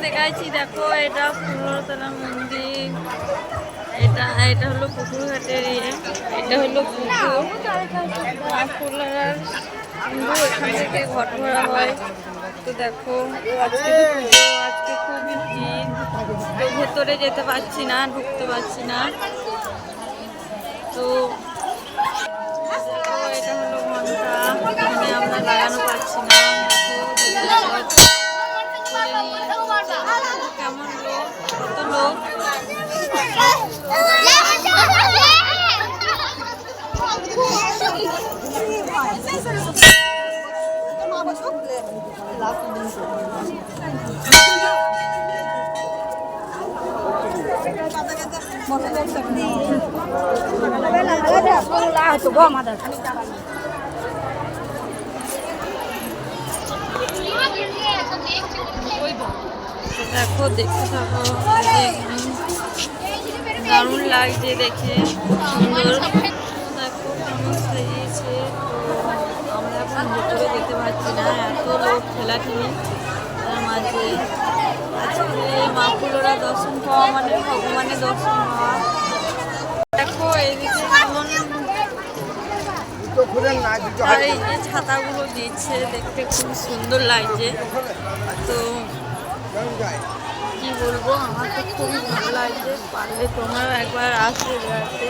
দেখাচ্ছি, দেখো এটা ফুলতলা মন্দির। এটা এটা হলো পুকুরঘাটের এটা হলো পুকুর। ফুলতলার হিন্দু এখান থেকে ঘট ভরা হয়। তো দেখো আজকে তো পুজো, আজকে খুবই ভিড়। তো ভেতরে যেতে পারছি না, ঢুকতে পারছি না। তো এটা হলো ঘন্টা, এখানে আমরা লাগানো পারছি না। কেমন লোক, কত লোক। দেখো দেখতে থাকো, দারুণ লাগছে দেখে, সুন্দর। দেখো কেমন সাজিয়েছে। তো আমরা এখন ভেতরে যেতে পারছি না, এত লোক ঠেলাঠেলি তার মাঝে। আজকে মা ফুলরা দর্শন পাওয়া মানে ভগবানের দর্শন পাওয়া। দেখো এইদিকে কেমন, আর এই যে ছাতাগুলো দিচ্ছে দেখতে খুব সুন্দর লাগছে। তো কি বলবো, আমার তো খুবই ভালো লাগছে। পারলে তোমরাও একবার আসবে বেড়াতে।